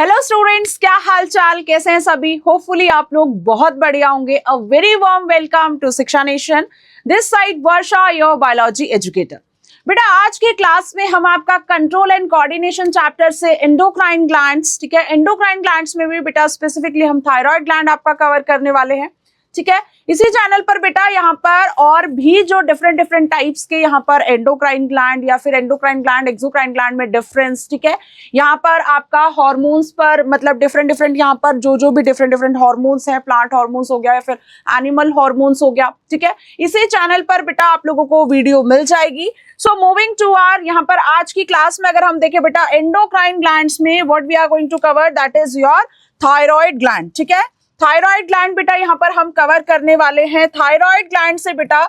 Hello students, क्या हाल चाल, कैसे हैं सभी। होपफुली आप लोग बहुत बढ़िया होंगे। A very warm welcome to Shiksha Nation. This side Varsha, your biology educator. बेटा आज की क्लास में हम आपका कंट्रोल एंड कोऑर्डिनेशन चैप्टर से एंडोक्राइन ग्लैंड्स, ठीक है, एंडोक्राइन ग्लैंड्स में भी बेटा स्पेसिफिकली हम थायराइड ग्लैंड आपका कवर करने वाले हैं, ठीक है। इसी चैनल पर बेटा यहाँ पर और भी जो डिफरेंट टाइप्स के यहाँ पर एंडोक्राइन ग्लैंड या फिर एंडोक्राइन ग्लैंड एक्सोक्राइन ग्लैंड में डिफरेंस, ठीक है। यहाँ पर आपका हार्मोन्स पर मतलब डिफरेंट यहाँ पर जो भी डिफरेंट हार्मोन्स हैं, प्लांट हार्मोन्स हो गया या फिर एनिमल हार्मोन्स हो गया, ठीक है। इसी चैनल पर बेटा आप लोगों को वीडियो मिल जाएगी। सो मूविंग टू आवर यहाँ पर आज की क्लास में अगर हम देखें बेटा एंडोक्राइन ग्लैंड्स में what we are going to cover, that is your thyroid gland, ठीक है। थायराइड ग्लैंड बेटा यहाँ पर हम कवर करने वाले हैं। थायराइड ग्लैंड से बेटा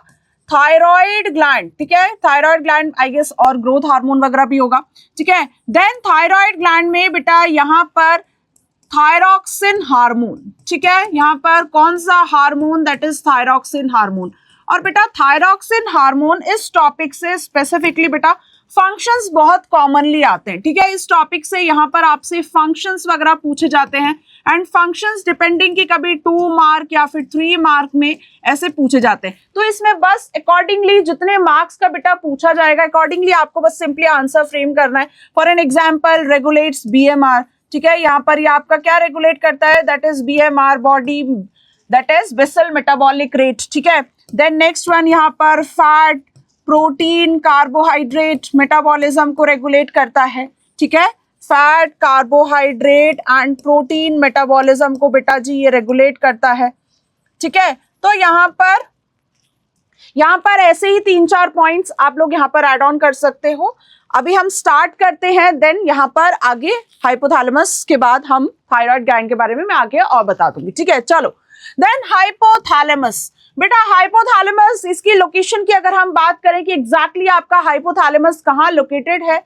थायराइड ग्लैंड, ठीक है, थायराइड ग्लैंड आई गेस और ग्रोथ हार्मोन वगैरह भी होगा, ठीक है। देन थायराइड ग्लैंड में बेटा यहाँ पर थायरॉक्सिन हार्मोन, ठीक है, यहाँ पर कौन सा hormone, that is thyroxine hormone. और बेटा थायरॉक्सिन हार्मोन इस टॉपिक से स्पेसिफिकली बेटा फंक्शंस बहुत कॉमनली आते हैं, ठीक है। इस टॉपिक से यहाँ पर आपसे फंक्शंस वगैरह पूछे जाते हैं एंड फंक्शंस डिपेंडिंग कि कभी 2 मार्क या फिर 3 मार्क में ऐसे पूछे जाते हैं। तो इसमें बस अकॉर्डिंगली जितने मार्क्स का बेटा पूछा जाएगा अकॉर्डिंगली आपको बस सिंपली आंसर फ्रेम करना है। For an example regulates BMR, ठीक है, यहाँ पर ये आपका क्या रेगुलेट करता है, that is BMR body, that is basal metabolic rate, ठीक है। देन नेक्स्ट वन यहाँ पर फैट, प्रोटीन, कार्बोहाइड्रेट मेटाबॉलिज्म को रेगुलेट करता है, ठीक है। Fat, carbohydrate and protein metabolism को बेटा जी ये रेगुलेट करता है, ठीक है। तो यहाँ पर ऐसे ही 3-4 पॉइंट्स आप लोग यहाँ पर ऐड ऑन कर सकते हो। अभी हम स्टार्ट करते हैं, देन यहाँ पर आगे हाइपोथैलेमस के बाद हम थायराइड ग्लैंड के बारे में मैं आगे और बता दूंगी, ठीक है। चलो देन हाइपोथैलेमस, बेटा हाइपोथैलेमस इसकी लोकेशन की अगर हम बात करें कि एग्जैक्टली आपका हाइपोथैलेमस कहाँ लोकेटेड है,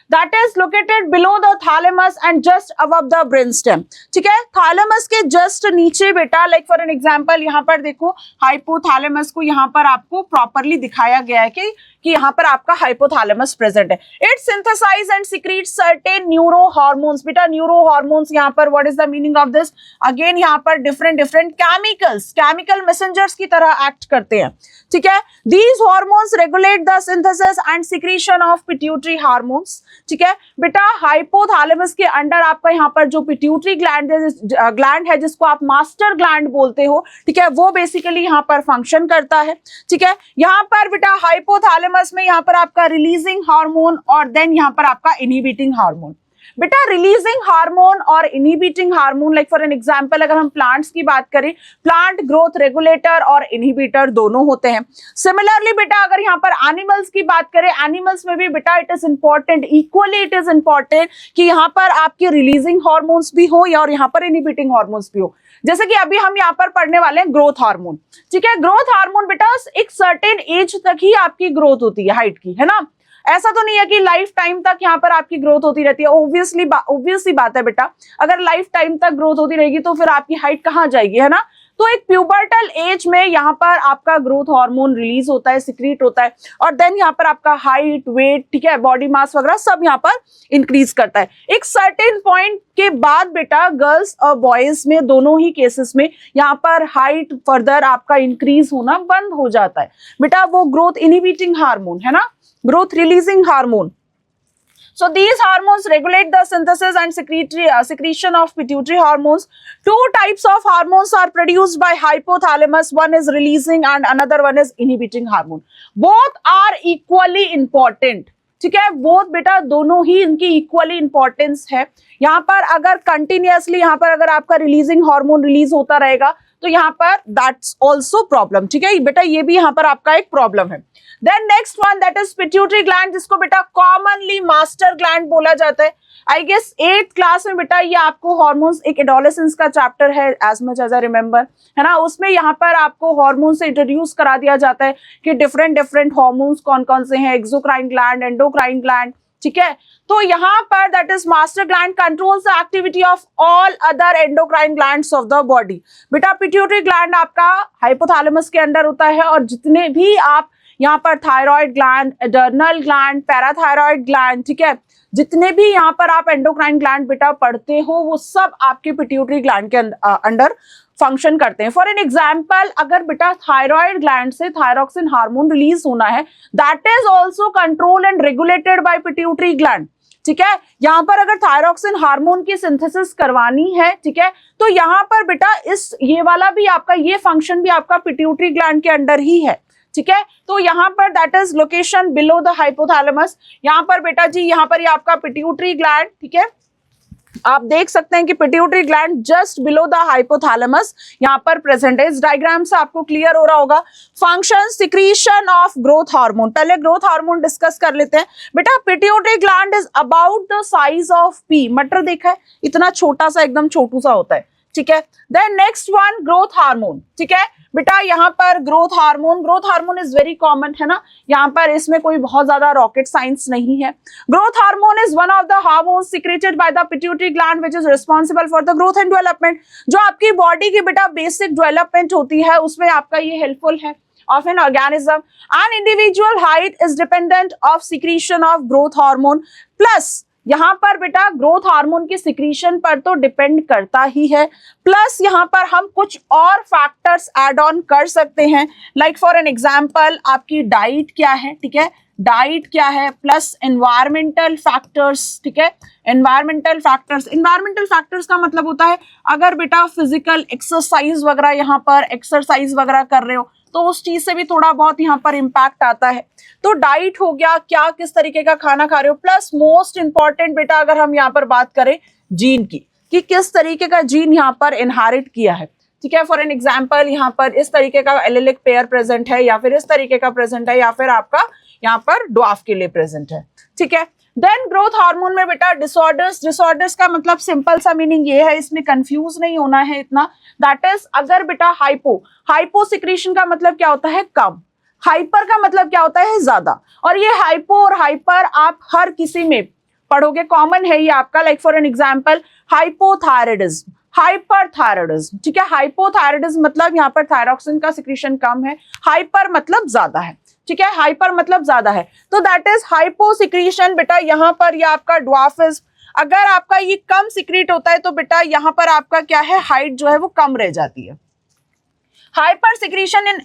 that is located below the thalamus and just above the brainstem, ठीक है। थैलेमस के जस्ट नीचे बेटा लाइक फॉर एन एग्जांपल यहाँ पर देखो हाइपोथैलेमस को यहाँ पर आपको प्रॉपरली दिखाया गया है कि यहाँ पर आपका हाइपोथैलेमस प्रेजेंट है। It synthesise and secrete certain neuro hormones, बेटा न्यूरो हार्मोन्स यहाँ पर what is the meaning of this, again यहाँ पर डिफरेंट केमिकल मैसेंजर्स की तरह एक्ट करते हैं, ठीक है। These hormones regulate the synthesis and secretion of pituitary hormones, ठीक है। बेटा हाइपोथैलेमस के अंडर आपका यहाँ पर जो पिट्यूटरी ग्लैंड है जिसको आप मास्टर ग्लैंड बोलते हो, ठीक है, वो बेसिकली यहाँ पर फंक्शन करता है, ठीक है। यहाँ पर बेटा हाइपोथैलेमस में यहाँ पर आपका रिलीजिंग हार्मोन और देन यहाँ पर आपका इनहिबिटिंग हार्मोन। बेटा रिलीजिंग हार्मोन और inhibiting hormone like for an example अगर हम प्लांट्स की बात करें, प्लांट ग्रोथ रेगुलेटर और इनहिबिटर दोनों होते हैं। सिमिलरली बेटा अगर यहाँ पर एनिमल्स की बात करें, एनिमल्स में भी बेटा it is important, equally it is important कि यहाँ पर आपके रिलीजिंग हार्मोन्स भी हो और यहाँ पर इनहिबिटिंग हार्मोन्स भी हो। जैसे कि अभी हम यहाँ पर पढ़ने वाले हैं ग्रोथ हार्मोन, ठीक है। ग्रोथ हार्मोन बेटा एक सर्टेन एज तक ही आपकी ग्रोथ होती है हाइट की, है ना। ऐसा तो नहीं है कि लाइफ टाइम तक यहाँ पर आपकी ग्रोथ होती रहती है। ऑब्वियसली बात है बेटा, अगर लाइफ टाइम तक ग्रोथ होती रहेगी तो फिर आपकी हाइट कहाँ जाएगी, है ना। तो एक प्यूबर्टल एज में यहाँ पर आपका ग्रोथ हार्मोन रिलीज होता है, सिक्रीट होता है और देन यहाँ पर आपका हाइट, वेट, ठीक है, बॉडी मास वगैरह सब यहाँ पर इंक्रीज करता है। एक सर्टेन पॉइंट के बाद बेटा गर्ल्स और बॉयज में दोनों ही केसेस में यहाँ पर हाइट फर्दर आपका इंक्रीज होना बंद हो जाता है। बेटा वो ग्रोथ इनहिबिटिंग हार्मोन है ना, growth releasing hormone. So these hormones regulate the synthesis and secretion of pituitary hormones. 2 types of hormones are produced by hypothalamus. One is releasing and another one is inhibiting hormone. Both are equally important. ठीक है, both बेटा दोनों ही इनकी equally importance है। यहाँ पर अगर continuously यहाँ पर अगर आपका रिलीजिंग हार्मोन रिलीज होता रहेगा तो यहाँ पर दैट्स ऑल्सो प्रॉब्लम, ठीक है बेटा, ये भी यहाँ पर आपका एक प्रॉब्लम है। Then next one that is pituitary gland, जिसको बेटा कॉमनली मास्टर ग्लैंड बोला जाता है। आई गेस 8th क्लास में बेटा ये आपको हार्मोन्स एक एडोलेसेंस का चैप्टर है as much as I remember, है ना, उसमें यहाँ पर आपको हार्मोन से इंट्रोड्यूस करा दिया जाता है कि डिफरेंट हार्मोन्स कौन कौन से हैं, एक्सोक्राइन ग्लैंड, एंडोक्राइन ग्लैंड, ठीक है। तो यहाँ पर that is master gland controls the activity of all other endocrine glands of the body. बेटा पिट्यूटरी ग्लैंड आपका हाइपोथैलेमस के अंडर होता है और जितने भी आप यहाँ पर thyroid gland, adrenal gland, parathyroid gland, ठीक है, जितने भी यहाँ पर आप एंडोक्राइन ग्लैंड बेटा पढ़ते हो वो सब आपके पिट्यूटरी ग्लैंड के अंडर फंक्शन करते हैं। फॉर एन एग्जाम्पल, अगर बेटा थायराइड ग्लैंड से थायरॉक्सिन हार्मोन रिलीज होना है, that is also control and regulated by pituitary gland. ठीक है, यहाँ पर अगर थायरॉक्सिन हार्मोन की सिंथेसिस करवानी है, ठीक है, तो यहाँ पर बेटा ये वाला भी आपका, ये फंक्शन भी आपका पिट्यूटरी ग्लैंड के अंडर ही है। ठीक है, तो यहाँ पर that is location below the hypothalamus. यहाँ पर बेटा जी, यहाँ पर ये आपका पिट्यूटरी ग्लैंड, ठीक है, आप देख सकते हैं कि pituitary gland just below the hypothalamus यहाँ पर प्रेजेंट है। इस डायग्राम से आपको क्लियर हो रहा होगा। Function secretion of growth hormone, पहले ग्रोथ हार्मोन डिस्कस कर लेते हैं। बेटा pituitary gland is about the size of P, मटर देखा है, इतना छोटा सा, एकदम छोटू सा होता है। ठीक है, then next one growth hormone. ठीक है बेटा, यहाँ पर growth hormone is very common है ना, यहाँ पर इसमें कोई बहुत ज्यादा रॉकेट साइंस नहीं है। Growth hormone is one of the hormones secreted by the pituitary gland which is responsible for the growth and development. जो आपकी बॉडी की बेटा बेसिक डेवलपमेंट होती है उसमें आपका ये हेल्पफुल है of an organism. An individual height is dependent of secretion of growth hormone. Plus यहाँ पर बेटा ग्रोथ हार्मोन की सिक्रीशन पर तो डिपेंड करता ही है, प्लस यहाँ पर हम कुछ और फैक्टर्स ऐड ऑन कर सकते हैं। लाइक फॉर एन एग्जांपल, आपकी डाइट क्या है, ठीक है, डाइट क्या है, प्लस एनवायरमेंटल फैक्टर्स। ठीक है, एनवायरमेंटल फैक्टर्स का मतलब होता है अगर बेटा फिजिकल एक्सरसाइज वगैरह यहाँ पर एक्सरसाइज वगैरह कर रहे हो तो उस चीज से भी थोड़ा बहुत यहाँ पर इम्पैक्ट आता है। तो डाइट हो गया, क्या किस तरीके का खाना खा रहे हो, प्लस मोस्ट इंपॉर्टेंट बेटा अगर हम यहाँ पर बात करें जीन की, कि किस तरीके का जीन यहाँ पर इनहेरिट किया है। ठीक है, फॉर एन एग्जांपल यहाँ पर इस तरीके का एलेलिक पेयर प्रेजेंट है या फिर इस तरीके का प्रेजेंट है या फिर आपका यहाँ पर ड्वार्फ के लिए प्रेजेंट है। ठीक है, देन ग्रोथ हार्मोन में बेटा डिसऑर्डर्स का मतलब सिंपल सा मीनिंग ये है, इसमें कंफ्यूज नहीं होना है इतना। दैट इज अगर बेटा हाइपो सिक्रीशन का मतलब क्या होता है, कम, हाइपर का मतलब क्या होता है, ज्यादा। और ये हाइपो और हाइपर आप हर किसी में पढ़ोगे, कॉमन है ये आपका। Like for an example hypothyroidism, hyperthyroidism. ठीक है, हाइपोथायराइडिज्म मतलब यहाँ पर थायरॉक्सिन का सिक्रीशन कम है, हाइपर मतलब ज्यादा है। ठीक है, हाइपर मतलब ज्यादा है, तो दैट इज हाइपो सिक्रीशन। बेटा यहाँ पर ये आपका ड्वार्फिज्म, अगर आपका ये कम सिक्रीट होता है तो बेटा यहाँ पर आपका क्या है, हाइट जो है वो कम रह जाती है। हाइपर सिक्रीशन इन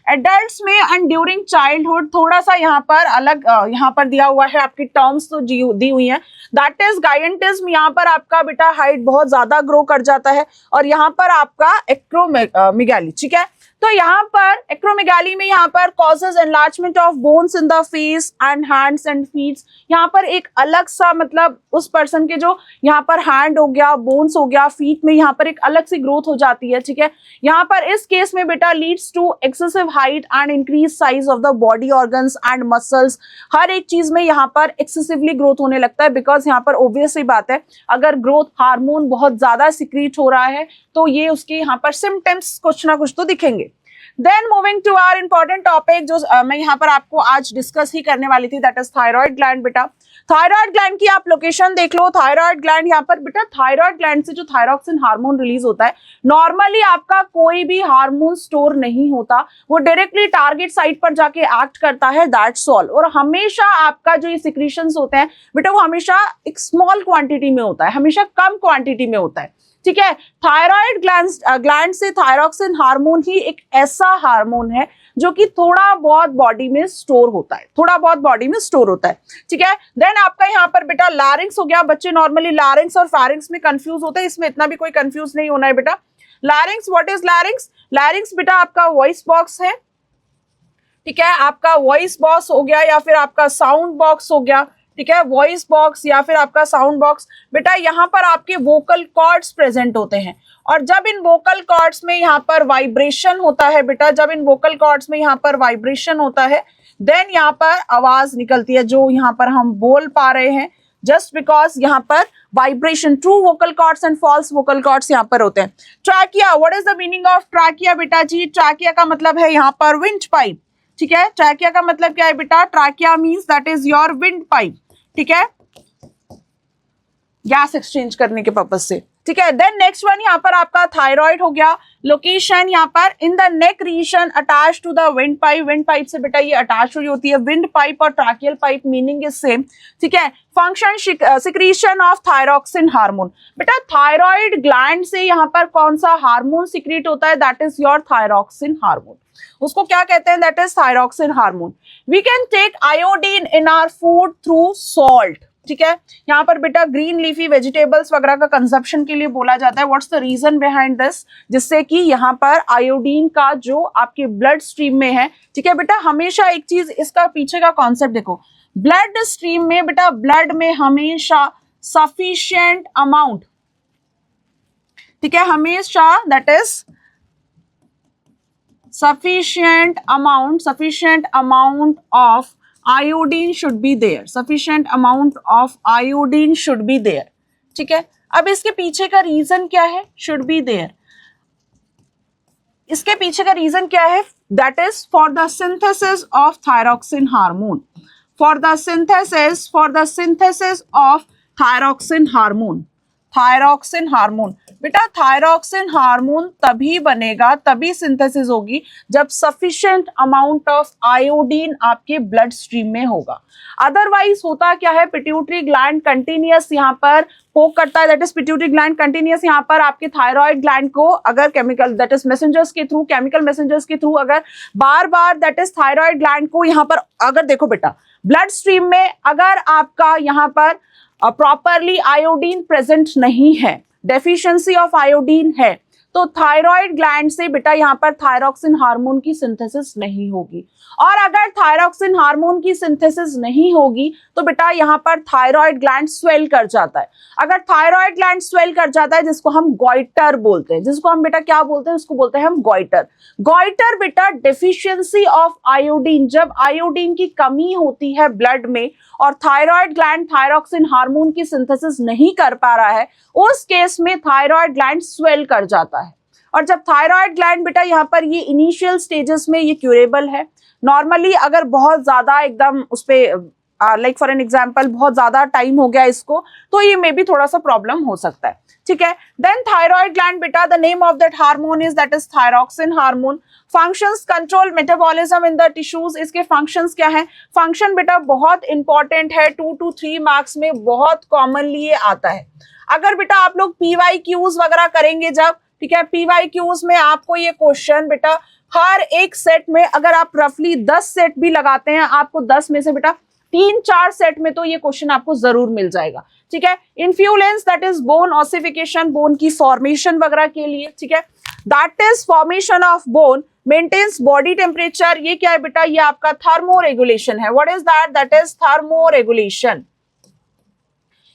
एडल्ट्स में एंड ड्यूरिंग चाइल्डहुड, थोड़ा सा यहाँ पर अलग यहाँ पर दिया हुआ है, आपकी टर्म्स तो दी हुई हैं। दैट इज गायंटिज्म, यहाँ पर आपका बेटा हाइट बहुत ज्यादा ग्रो कर जाता है, और यहाँ पर आपका एक्रोमेगाली। ठीक है, तो यहाँ पर एक्रोमेगाली में यहाँ पर causes enlargement of bones in the face and hands and feet. यहाँ पर एक अलग सा मतलब उस पर्सन के जो यहाँ पर हैंड हो गया, बोन्स हो गया, फीट में यहाँ पर एक अलग सी ग्रोथ हो जाती है। ठीक है, यहाँ पर इस केस में बेटा leads to excessive height and increase size of the body organs and muscles. हर एक चीज में यहाँ पर एक्सेसिवली ग्रोथ होने लगता है, बिकॉज यहाँ पर ऑब्वियस सी बात है, अगर ग्रोथ हार्मोन बहुत ज्यादा सिक्रीट हो रहा है तो ये उसके यहाँ पर सिम्टम्स कुछ ना कुछ तो दिखेंगे। Then moving to our important topic, जो मैं यहाँ पर आपको आज डिस्कस ही करने वाली थी, दैट इज थायराइड ग्लैंड। बेटा थायराइड ग्लैंड की आप लोकेशन देख लो। थायराइड ग्लैंड यहाँ पर बेटा, थायराइड ग्लैंड से जो थायरॉक्सिन हार्मोन रिलीज होता है, नॉर्मली आपका कोई भी हार्मोन स्टोर नहीं होता, वो डायरेक्टली टारगेट साइट पर जाके एक्ट करता है, दैट्स ऑल। और हमेशा आपका जो ये सिक्रीशंस होते हैं बेटा, वो हमेशा एक स्मॉल क्वांटिटी में होता है, हमेशा कम क्वांटिटी में होता है। ठीक है, थायराइड ग्लैंड से थायरॉक्सिन हार्मोन ही एक ऐसा हार्मोन है जो कि थोड़ा बहुत बॉडी में स्टोर होता है, ठीक है। देन आपका यहाँ पर बेटा लैरिंक्स हो गया। बच्चे नॉर्मली लैरिंक्स और फैरिंक्स में कंफ्यूज होते हैं, इसमें इतना भी कोई कंफ्यूज नहीं होना है बेटा। Larynx, what is larynx? Larynx बेटा आपका वॉइस बॉक्स है, ठीक है, आपका वॉइस बॉक्स हो गया या फिर आपका साउंड बॉक्स हो गया, ठीक है, वॉइस बॉक्स या फिर आपका साउंड बॉक्स। बेटा यहाँ पर आपके वोकल कॉर्ड्स प्रेजेंट होते हैं, और जब इन वोकल कॉर्ड्स में यहाँ पर वाइब्रेशन होता है बेटा, जब इन वोकल कॉर्ड्स में यहाँ पर वाइब्रेशन होता है, देन यहाँ पर आवाज निकलती है जो यहाँ पर हम बोल पा रहे हैं, जस्ट बिकॉज यहाँ पर vibration. True vocal cords and false vocal cords यहाँ पर होते हैं। Trachea, what is the meaning of trachea बेटा जी? ट्रैकिया का मतलब है यहाँ पर विंड पाइप, ठीक है। ट्रैकिया का मतलब क्या है बेटा? Trachea means that is your wind pipe, ठीक है। गैस एक्सचेंज करने के पर्पज से, ठीक है। देन नेक्स्ट वन यहाँ पर आपका थायराइड हो गया। लोकेशन यहाँ पर in the neck region attach to the wind pipe, wind pipe से बेटा ये अटैच हुई होती है, विंड पाइप और tracheal pipe meaning is same, ठीक है। Function secretion of thyroxine hormone, बेटा थायराइड ग्लैंड से यहाँ पर कौन सा हार्मोन सिक्रीट होता है, that is your thyroxine hormone, उसको क्या कहते हैं, that is thyroxine hormone. We can take iodine in our food through salt, ठीक है। यहाँ पर बेटा ग्रीन लीफी वेजिटेबल्स वगैरह का कंजप्शन के लिए बोला जाता है। What's the reason behind this, जिससे कि यहाँ पर आयोडीन का जो आपके ब्लड स्ट्रीम में है, ठीक है बेटा। हमेशा एक चीज इसका पीछे का कॉन्सेप्ट देखो, ब्लड स्ट्रीम में बेटा ब्लड में हमेशा सफिशिएंट अमाउंट, ठीक है, हमेशा that is sufficient amount of iodine should be there, sufficient amount of iodine should be there, ठीक है। अब इसके पीछे का रीजन क्या है, should be there, इसके पीछे का रीजन क्या है, that is for the synthesis of thyroxine hormone, for the synthesis of thyroxine hormone, thyroxine hormone. बेटा थायरॉक्सिन हार्मोन तभी बनेगा, तभी सिंथेसिस होगी जब सफिशिएंट अमाउंट ऑफ आयोडीन आपके ब्लड स्ट्रीम में होगा। अदरवाइज होता क्या है, पिट्यूटरी ग्लैंड कंटिन्यूअस यहाँ पर पोक करता है, that is pituitary gland continuous यहाँ पर आपके थायराइड ग्लैंड को अगर केमिकल दैट इज मैसेंजर्स के थ्रू, केमिकल मैसेंजर्स के थ्रू अगर बार बार दैट इज थायराइड ग्लैंड को यहाँ पर अगर देखो बेटा ब्लड स्ट्रीम में अगर आपका यहाँ पर प्रॉपरली आयोडीन प्रेजेंट नहीं है, डेफिशिएंसी ऑफ आयोडीन है, तो थायराइड ग्लैंड से बेटा यहाँ पर थायरॉक्सिन हार्मोन की सिंथेसिस नहीं होगी। और अगर थायरॉक्सिन हार्मोन की सिंथेसिस नहीं होगी तो बेटा यहाँ पर थायराइड ग्लैंड स्वेल कर जाता है। अगर थायराइड ग्लैंड स्वेल कर जाता है, जिसको हम गॉइटर बोलते हैं, जिसको हम बेटा क्या बोलते हैं, उसको बोलते हैं हम गॉइटर। गॉइटर बेटा डेफिशिएंसी ऑफ आयोडीन, जब आयोडीन की कमी होती है ब्लड में और थायराइड ग्लैंड थायरॉक्सिन हार्मोन की सिंथेसिस नहीं कर पा रहा है, उस केस में थायराइड ग्लैंड स्वेल कर जाता है। और जब थायराइड ग्लैंड बेटा यहाँ पर ये इनिशियल स्टेजेस में ये क्यूरेबल है, नॉर्मली अगर बहुत ज्यादा एकदम उस पे लाइक फॉर एन एग्जांपल बहुत ज्यादा टाइम हो गया इसको, तो ये मे भी थोड़ा सा प्रॉब्लम हो सकता है, ठीक है। देन थायराइड ग्लैंड बेटा the name of that hormone is that is thyroxine hormone. Functions control metabolism in the tissues, इसके फंक्शंस क्या है, फंक्शन बेटा बहुत इंपॉर्टेंट है, 2 to 3 मार्क्स में बहुत कॉमनली ये आता है। अगर बेटा आप लोग PYQs वगैरह करेंगे जब, ठीक है, PYQs में आपको ये क्वेश्चन बेटा हर एक सेट में अगर आप रफली 10 सेट भी लगाते हैं, आपको 10 में से बेटा 3-4 सेट में तो ये क्वेश्चन आपको जरूर मिल जाएगा, ठीक है। Influence that is bone ossification, bone की फॉर्मेशन वगैरह के लिए, ठीक है, that is formation of bone, maintains body temperature, ये क्या है बेटा, ये आपका थर्मोरेगुलेशन है। What is that, that is thermoregulation,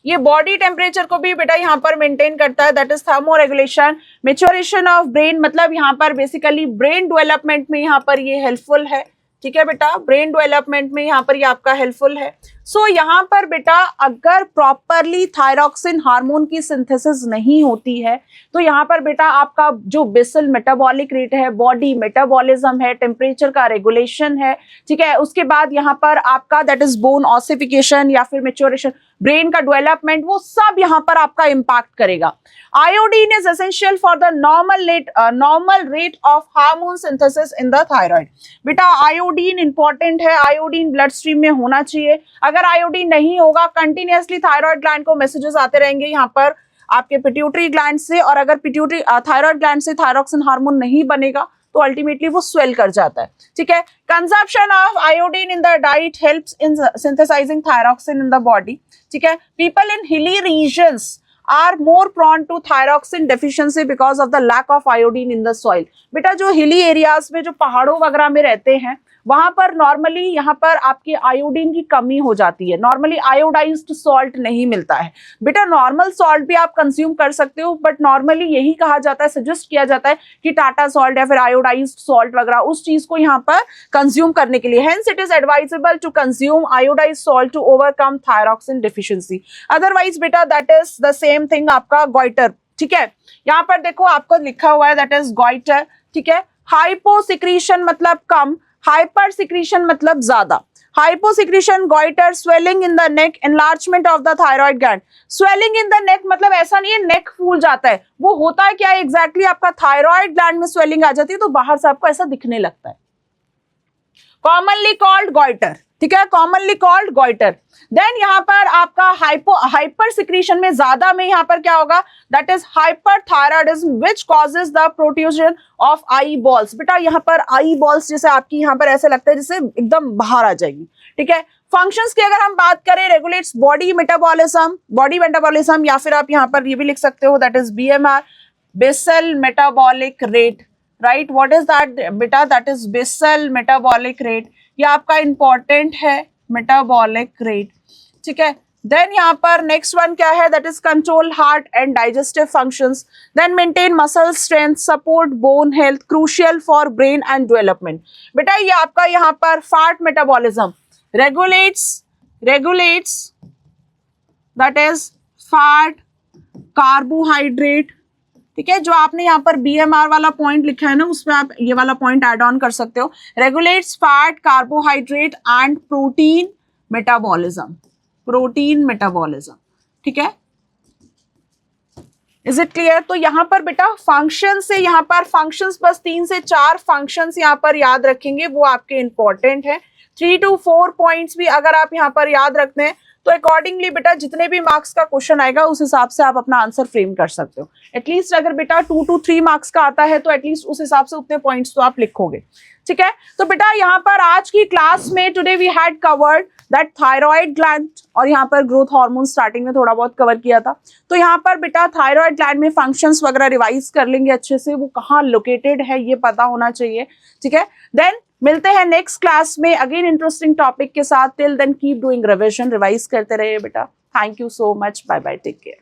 ये बॉडी टेम्परेचर को भी बेटा यहाँ पर मेंटेन करता है, that is thermoregulation. Maturation of brain, मतलब यहाँ पर बेसिकली ब्रेन डेवलपमेंट में यहाँ पर ये हेल्पफुल है, ठीक है बेटा, ब्रेन डेवलपमेंट में यहाँ पर ये आपका हेल्पफुल है। सो यहाँ पर बेटा अगर प्रॉपरली थायरॉक्सिन हार्मोन की सिंथेसिस नहीं होती है तो यहाँ पर बेटा आपका जो बेसल मेटाबॉलिक रेट है, बॉडी मेटाबॉलिज्म है, टेम्परेचर का रेगुलेशन है, ठीक है, उसके बाद यहाँ पर आपका दैट इज बोन ऑसिफिकेशन या फिर मैच्योरेशन, ब्रेन का डेवलपमेंट, वो सब यहाँ पर आपका इम्पैक्ट करेगा। Iodine is essential for the normal rate of hormone synthesis in the thyroid. बेटा आयोडीन इंपॉर्टेंट है, आयोडीन ब्लड स्ट्रीम में होना चाहिए। अगर आयोडीन नहीं होगा, कंटिन्यूअसली थायराइड ग्लैंड को मैसेजेस आते रहेंगे यहाँ पर आपके पिट्यूटरी ग्लैंड से, और अगर पिट्यूटरी थायराइड ग्लैंड से थायरॉक्सिन हार्मोन नहीं बनेगा तो अल्टीमेटली वो स्वेल कर जाता है, ठीक है। Consumption of iodine in the diet helps in synthesising thyroxine in the body, ठीक है। People in hilly regions are more prone to thyroxine deficiency because of the lack of iodine in the soil. बेटा जो hilly areas में, जो पहाड़ों वगैरह में रहते हैं, वहां पर नॉर्मली यहाँ पर आपकी आयोडीन की कमी हो जाती है, नॉर्मली आयोडाइज्ड सॉल्ट नहीं मिलता है। बेटा नॉर्मल सॉल्ट भी आप कंज्यूम कर सकते हो, बट नॉर्मली यही कहा जाता है, सजेस्ट किया जाता है कि टाटा सॉल्ट या फिर आयोडाइज्ड सॉल्ट वगैरह उस चीज को यहाँ पर कंज्यूम करने के लिए, hence it is advisable to consume iodised salt to overcome thyroxine deficiency. Otherwise बेटा that is the same thing आपका गॉइटर, ठीक है। यहाँ पर देखो आपको लिखा हुआ है दैट इज गॉइटर, ठीक है। हाइपोसिक्रीशन मतलब कम, हाइपर सिक्रीशन मतलब ज्यादा। Hyposecretion, goitre, swelling in the neck, enlargement of the thyroid gland. Swelling in the neck मतलब ऐसा नहीं है नेक फूल जाता है, वो होता है क्या एग्जैक्टली आपका थायराइड ग्लैंड में स्वेलिंग आ जाती है तो बाहर से आपको ऐसा दिखने लगता है, कॉमनली कॉल्ड गॉइटर, ठीक है, कॉमनली कॉल्ड गॉइटर। देन यहाँ पर आपका हाइपर सिक्रीशन में ज्यादा में यहाँ पर क्या होगा, that is hyperthyroidism which causes the protrusion of I balls. बेटा यहाँ पर आई बॉल्स जैसे आपकी यहाँ पर ऐसे लगता है जैसे एकदम बाहर आ जाएगी, ठीक है। फंक्शंस की अगर हम बात करें, रेगुलेट्स बॉडी मेटाबॉलिज्म, या फिर आप यहाँ पर ये भी लिख सकते हो that is BMR, basal metabolic rate, right. What is that बेटा, that is basal metabolic rate, ये आपका इंपॉर्टेंट है मेटाबॉलिक रेट, ठीक है। देन यहाँ पर नेक्स्ट वन क्या है, that is control heart and digestive functions, then maintain muscle strength, support bone health, crucial for brain and development. बेटा ये आपका यहाँ पर fat metabolism regulates that is fat carbohydrate, ठीक है। जो आपने यहाँ पर BMR वाला पॉइंट लिखा है ना, उसमें आप ये वाला पॉइंट ऐड ऑन कर सकते हो, regulates fat carbohydrate and protein metabolism, ठीक है। Is it clear? तो यहाँ पर बेटा फंक्शन से, यहाँ पर फंक्शंस बस 3 से 4 फंक्शंस यहाँ पर याद रखेंगे, वो आपके इंपॉर्टेंट है। 3 to 4 पॉइंट्स भी अगर आप यहाँ पर याद रखते हैं तो अकॉर्डिंगली बेटा जितने भी मार्क्स का क्वेश्चन आएगा उस हिसाब से आप अपना आंसर फ्रेम कर सकते हो। एटलीस्ट अगर बेटा 2 to 3 मार्क्स का आता है तो एटलीस्ट उस हिसाब से उतने पॉइंट्स तो आप लिखोगे, ठीक है। तो बेटा यहाँ पर आज की क्लास में today we had covered that thyroid gland, और यहाँ पर ग्रोथ हार्मोन स्टार्टिंग में थोड़ा बहुत कवर किया था। तो यहाँ पर बेटा थायराइड ग्लैंड में फंक्शंस वगैरह रिवाइज कर लेंगे अच्छे से, वो कहाँ लोकेटेड है ये पता होना चाहिए, ठीक है। देन मिलते हैं नेक्स्ट क्लास में अगेन इंटरेस्टिंग टॉपिक के साथ। Till then keep doing revision, revise करते रहिए बेटा। Thank you so much, bye bye, take care.